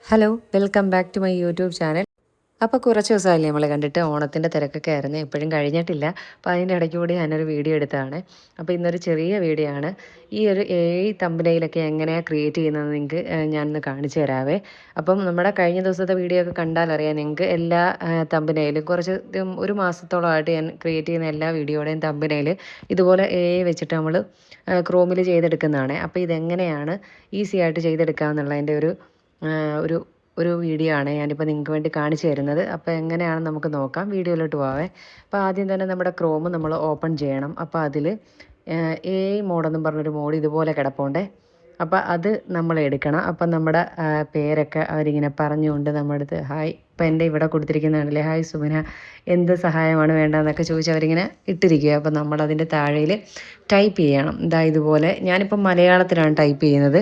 Hello, welcome back to my YouTube channel. അപ്പോൾ കുറച്ച് ദിവസമായില്ലേ നമ്മൾ കണ്ടിട്ട്, ഓണത്തിൻ്റെ തിരക്കൊക്കെ ആയിരുന്നു, എപ്പോഴും കഴിഞ്ഞിട്ടില്ല. അപ്പോൾ അതിൻ്റെ ഇടയ്ക്ക് കൂടി ഞാനൊരു വീഡിയോ എടുത്തതാണ്. അപ്പോൾ ഇന്നൊരു ചെറിയ വീഡിയോ ആണ്. ഈ ഒരു തമ്പനയിലൊക്കെ എങ്ങനെയാണ് ക്രിയേറ്റ് ചെയ്യുന്നത് നിങ്ങൾക്ക് ഞാനൊന്ന് കാണിച്ചു തരാവേ. അപ്പം നമ്മുടെ കഴിഞ്ഞ ദിവസത്തെ വീഡിയോ ഒക്കെ കണ്ടാലറിയാം നിങ്ങൾക്ക് എല്ലാ തമ്പനയിലും ഒരു മാസത്തോളമായിട്ട് ഞാൻ ക്രിയേറ്റ് ചെയ്യുന്ന എല്ലാ വീഡിയോയുടെയും തമ്പനയിൽ ഇതുപോലെ വെച്ചിട്ട് നമ്മൾ ക്രോമിൽ ചെയ്തെടുക്കുന്നതാണ്. അപ്പോൾ ഇതെങ്ങനെയാണ് ഈസി ആയിട്ട് ചെയ്തെടുക്കുക ഒരു ഒരു വീഡിയോ ആണ് ഞാനിപ്പോൾ നിങ്ങൾക്ക് വേണ്ടി കാണിച്ചു തരുന്നത്. അപ്പോൾ എങ്ങനെയാണെന്ന് നമുക്ക് നോക്കാം. വീഡിയോയിലോട്ട് പോവേ. അപ്പോൾ ആദ്യം തന്നെ നമ്മുടെ ക്രോം നമ്മൾ ഓപ്പൺ ചെയ്യണം. അപ്പോൾ അതിൽ മോഡെന്നും പറഞ്ഞൊരു മോഡ് ഇതുപോലെ കിടപ്പുണ്ടേ. അപ്പോൾ അത് നമ്മൾ എടുക്കണം. അപ്പം നമ്മുടെ പേരൊക്കെ അവരിങ്ങനെ പറഞ്ഞുകൊണ്ട് നമ്മുടെ അടുത്ത് ഹായ്, ഇപ്പം എൻ്റെ ഇവിടെ കൊടുത്തിരിക്കുന്നതാണല്ലേ, ഹായ് സുമന, എന്ത് സഹായമാണ് വേണ്ടതെന്നൊക്കെ ചോദിച്ച് അവരിങ്ങനെ ഇട്ടിരിക്കുക. അപ്പം നമ്മളതിൻ്റെ താഴെയിൽ ടൈപ്പ് ചെയ്യണം. ഇതുപോലെ ഞാനിപ്പം മലയാളത്തിലാണ് ടൈപ്പ് ചെയ്യുന്നത്.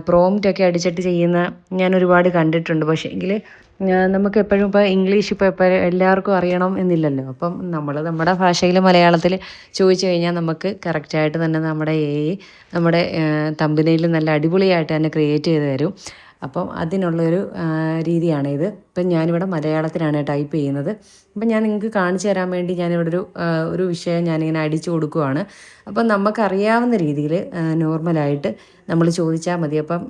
പ്രോംപ്റ്റൊക്കെ അടിച്ചിട്ട് ചെയ്യുന്ന ഞാൻ ഒരുപാട് കണ്ടിട്ടുണ്ട്. പക്ഷേ എങ്കിൽ നമുക്ക് എപ്പോഴും ഇപ്പോൾ ഇംഗ്ലീഷ് ഇപ്പോൾ എപ്പോഴും എല്ലാവർക്കും അറിയണം എന്നില്ലല്ലോ. അപ്പം നമ്മൾ നമ്മുടെ ഭാഷയിൽ മലയാളത്തിൽ ചോദിച്ചു കഴിഞ്ഞാൽ നമുക്ക് കറക്റ്റായിട്ട് തന്നെ നമ്മുടെ തമ്പനയിൽ നല്ല അടിപൊളിയായിട്ട് തന്നെ ക്രിയേറ്റ് ചെയ്ത് തരും. അപ്പം അതിനുള്ളൊരു രീതിയാണിത്. ഇപ്പം ഞാനിവിടെ മലയാളത്തിലാണ് ടൈപ്പ് ചെയ്യുന്നത്. അപ്പം ഞാൻ നിങ്ങൾക്ക് കാണിച്ചു തരാൻ വേണ്ടി ഞാനിവിടെ ഒരു വിഷയം ഞാനിങ്ങനെ അടിച്ചു കൊടുക്കുവാണ്. അപ്പം നമുക്കറിയാവുന്ന രീതിയിൽ നോർമലായിട്ട് നമ്മൾ ചോദിച്ചാൽ മതി. അപ്പം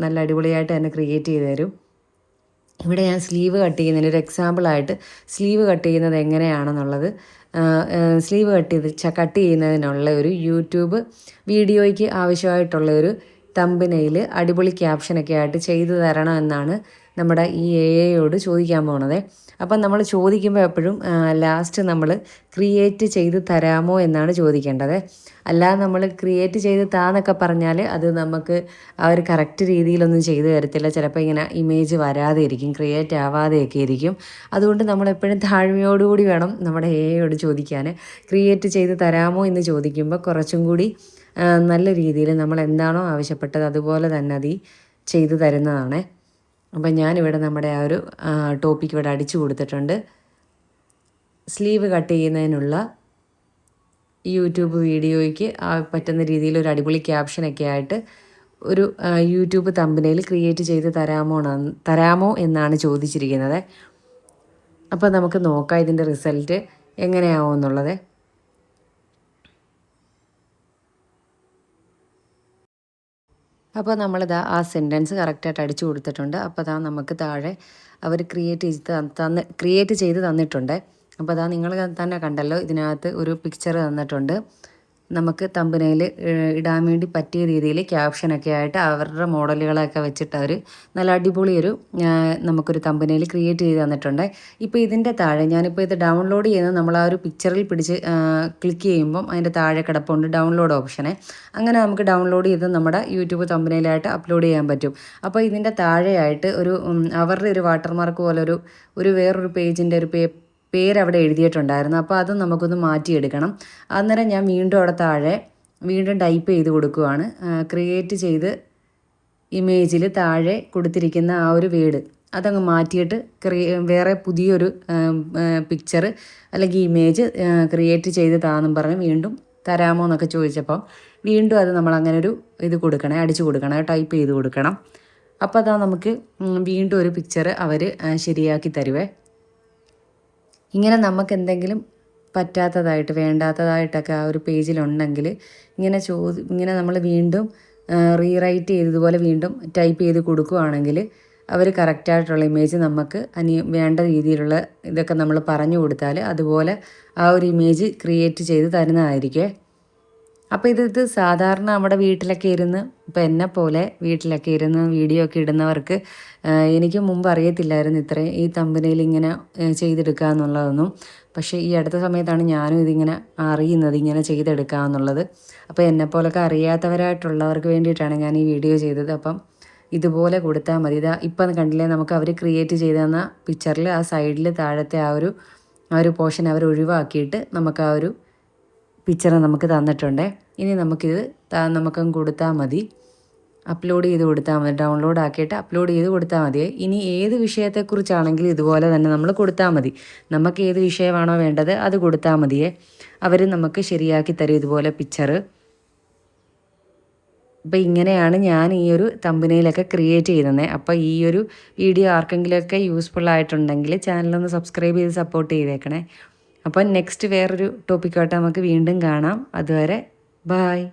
നല്ല അടിപൊളിയായിട്ട് തന്നെ ക്രിയേറ്റ് ചെയ്ത് തരും. ഇവിടെ ഞാൻ സ്ലീവ് കട്ട് ചെയ്യുന്നതിന് ഒരു എക്സാമ്പിളായിട്ട് സ്ലീവ് കട്ട് ചെയ്യുന്നത് എങ്ങനെയാണെന്നുള്ളത് സ്ലീവ് കട്ട് ചെയ്യുന്നതിനുള്ള ഒരു യൂട്യൂബ് വീഡിയോയ്ക്ക് ആവശ്യമായിട്ടുള്ള ഒരു തമ്പനയിൽ അടിപൊളി ക്യാപ്ഷനൊക്കെ ആയിട്ട് ചെയ്തു തരണം എന്നാണ് നമ്മുടെ ഈ യോട് ചോദിക്കാൻ പോണത്. അപ്പം നമ്മൾ ചോദിക്കുമ്പോൾ എപ്പോഴും ലാസ്റ്റ് നമ്മൾ ക്രിയേറ്റ് ചെയ്ത് തരാമോ എന്നാണ് ചോദിക്കേണ്ടത്. അല്ലാതെ നമ്മൾ ക്രിയേറ്റ് ചെയ്ത് താന്നൊക്കെ പറഞ്ഞാൽ അത് നമുക്ക് ആ ഒരു കറക്റ്റ് രീതിയിലൊന്നും ചെയ്തു തരത്തില്ല. ചിലപ്പോൾ ഇങ്ങനെ ഇമേജ് വരാതെ ഇരിക്കും, ക്രിയേറ്റ് ആവാതെയൊക്കെ ഇരിക്കും. അതുകൊണ്ട് നമ്മളെപ്പോഴും താഴ്മയോടുകൂടി വേണം നമ്മുടെ യോട് ചോദിക്കാൻ. ക്രിയേറ്റ് ചെയ്ത് തരാമോ എന്ന് ചോദിക്കുമ്പോൾ കുറച്ചും കൂടി നല്ല രീതിയിൽ നമ്മൾ എന്താണോ ആവശ്യപ്പെട്ടത് അതുപോലെ തന്നെ അത് ചെയ്തു തരുന്നതാണ്. അപ്പം ഞാനിവിടെ നമ്മുടെ ആ ഒരു ടോപ്പിക്ക് ഇവിടെ അടിച്ചു കൊടുത്തിട്ടുണ്ട്. സ്ലീവ് കട്ട് ചെയ്യുന്നതിനുള്ള യൂട്യൂബ് വീഡിയോയ്ക്ക് പറ്റുന്ന രീതിയിൽ ഒരു അടിപൊളി ക്യാപ്ഷനൊക്കെ ആയിട്ട് ഒരു യൂട്യൂബ് തമ്പനയിൽ ക്രിയേറ്റ് ചെയ്ത് തരാമോ എന്നാണ് ചോദിച്ചിരിക്കുന്നത്. അപ്പോൾ നമുക്ക് നോക്കാം ഇതിൻ്റെ റിസൾട്ട് എങ്ങനെയാവും എന്നുള്ളത്. അപ്പോൾ നമ്മളിതാ ആ സെൻറ്റൻസ് കറക്റ്റായിട്ട് അടിച്ചു കൊടുത്തിട്ടുണ്ട്. അപ്പോൾ നമുക്ക് താഴെ അവർ ക്രിയേറ്റ് ചെയ്ത് തന്നിട്ടുണ്ട്. അപ്പോൾ നിങ്ങൾ തന്നെ കണ്ടല്ലോ, ഇതിനകത്ത് ഒരു പിക്ചർ തന്നിട്ടുണ്ട്. നമുക്ക് തമ്പനയിൽ ഇടാൻ വേണ്ടി പറ്റിയ രീതിയിൽ ക്യാപ്ഷനൊക്കെ ആയിട്ട് അവരുടെ മോഡലുകളൊക്കെ വെച്ചിട്ട് അവർ നല്ല അടിപൊളി നമുക്കൊരു തമ്പനയിൽ ക്രിയേറ്റ് ചെയ്ത് തന്നിട്ടുണ്ട്. ഇപ്പോൾ ഇതിൻ്റെ താഴെ ഞാനിപ്പോൾ ഇത് ഡൗൺലോഡ് ചെയ്യുന്നത് നമ്മൾ ആ ഒരു പിക്ചറിൽ പിടിച്ച് ക്ലിക്ക് ചെയ്യുമ്പം അതിൻ്റെ താഴെ കിടപ്പുണ്ട് ഡൗൺലോഡ് ഓപ്ഷനെ. അങ്ങനെ നമുക്ക് ഡൗൺലോഡ് ചെയ്ത് നമ്മുടെ യൂട്യൂബ് തമ്പനയിലായിട്ട് അപ്ലോഡ് ചെയ്യാൻ പറ്റും. അപ്പോൾ ഇതിൻ്റെ താഴെയായിട്ട് അവരുടെ ഒരു വാട്ടർമാർക്ക് പോലെ വേറൊരു പേജിൻ്റെ പേരവിടെ എഴുതിയിട്ടുണ്ടായിരുന്നു. അപ്പോൾ അത് നമുക്കൊന്ന് മാറ്റിയെടുക്കണം. അന്നേരം ഞാൻ വീണ്ടും അവിടെ താഴെ ടൈപ്പ് ചെയ്ത് കൊടുക്കുവാണ്. ക്രിയേറ്റ് ചെയ്ത് ഇമേജിൽ താഴെ കൊടുത്തിരിക്കുന്ന ആ ഒരു വേർഡ് അതങ്ങ് മാറ്റിയിട്ട് വേറെ പുതിയൊരു പിക്ചർ അല്ലെങ്കിൽ ഇമേജ് ക്രിയേറ്റ് ചെയ്ത് താന്നും പറഞ്ഞ് വീണ്ടും തരാമോ എന്നൊക്കെ ചോദിച്ചപ്പോൾ വീണ്ടും അത് നമ്മളങ്ങനെ അടിച്ചു കൊടുക്കണം, ടൈപ്പ് ചെയ്ത് കൊടുക്കണം. അപ്പോൾ നമുക്ക് വീണ്ടും ഒരു പിക്ചർ അവർ ശരിയാക്കി തരുവേ. ഇങ്ങനെ നമുക്ക് എന്തെങ്കിലും പറ്റാത്തതായിട്ട് വേണ്ടാത്തതായിട്ടൊക്കെ ആ ഒരു പേജിലുണ്ടെങ്കിൽ ഇങ്ങനെ നമ്മൾ വീണ്ടും റീറൈറ്റ് ചെയ്തതുപോലെ വീണ്ടും ടൈപ്പ് ചെയ്ത് കൊടുക്കുകയാണെങ്കിൽ അവർ കറക്റ്റായിട്ടുള്ള ഇമേജ് നമുക്ക് വേണ്ട രീതിയിലുള്ള ഇതൊക്കെ നമ്മൾ പറഞ്ഞു കൊടുത്താൽ അതുപോലെ ആ ഒരു ഇമേജ് ക്രിയേറ്റ് ചെയ്ത് തരുന്നതായിരിക്കും. അപ്പോൾ ഇത് സാധാരണ നമ്മുടെ വീട്ടിലൊക്കെ ഇരുന്ന് ഇപ്പോൾ എന്നെപ്പോലെ വീട്ടിലൊക്കെ ഇരുന്ന് വീഡിയോ ഒക്കെ ഇടുന്നവർക്ക് എനിക്ക് മുമ്പ് അറിയത്തില്ലായിരുന്നു ഈ തമ്പനയിൽ ഇങ്ങനെ ചെയ്തെടുക്കുക എന്നുള്ളതൊന്നും. പക്ഷേ ഈ അടുത്ത സമയത്താണ് ഞാനും ഇതിങ്ങനെ അറിയുന്നത്, ഇങ്ങനെ ചെയ്തെടുക്കുക എന്നുള്ളത്. അപ്പോൾ എന്നെപ്പോലൊക്കെ അറിയാത്തവരായിട്ടുള്ളവർക്ക് വേണ്ടിയിട്ടാണ് ഞാൻ ഈ വീഡിയോ ചെയ്തത്. അപ്പം ഇതുപോലെ കൊടുത്താൽ മതി. ഇപ്പം കണ്ടില്ലേ, നമുക്ക് അവർ ക്രിയേറ്റ് ചെയ്ത് തന്ന പിക്ചറിൽ ആ സൈഡിൽ താഴത്തെ ആ ഒരു പോർഷൻ അവർ ഒഴിവാക്കിയിട്ട് നമുക്ക് ആ ഒരു പിക്ചർ നമുക്ക് തന്നിട്ടുണ്ട്. ഇനി നമുക്കങ്ങ് കൊടുത്താൽ മതി, അപ്ലോഡ് ചെയ്ത് കൊടുത്താൽ മതി. ഡൗൺലോഡ് ആക്കിയിട്ട് അപ്ലോഡ് ചെയ്ത് കൊടുത്താൽ മതി. ഇനി ഏത് വിഷയത്തെക്കുറിച്ചാണെങ്കിലും ഇതുപോലെ തന്നെ നമ്മൾ കൊടുത്താൽ മതി. നമുക്ക് ഏത് വിഷയമാണോ വേണ്ടത് അത് കൊടുത്താൽ മതിയേ. അവർ നമുക്ക് ശരിയാക്കി തരും ഇതുപോലെ പിക്ചർ. അപ്പോൾ ഇങ്ങനെയാണ് ഞാൻ ഈ ഒരു തമ്പനയിലൊക്കെ ക്രിയേറ്റ് ചെയ്തത്. അപ്പോൾ ഈ ഒരു വീഡിയോ ആർക്കെങ്കിലുമൊക്കെ യൂസ്ഫുൾ ആയിട്ടുണ്ടെങ്കിൽ ചാനലൊന്ന് സബ്സ്ക്രൈബ് ചെയ്ത് സപ്പോർട്ട് ചെയ്തേക്കണേ. അപ്പോൾ നെക്സ്റ്റ് വേറൊരു ടോപ്പിക്കായിട്ട് നമുക്ക് വീണ്ടും കാണാം. അതുവരെ ബായ്.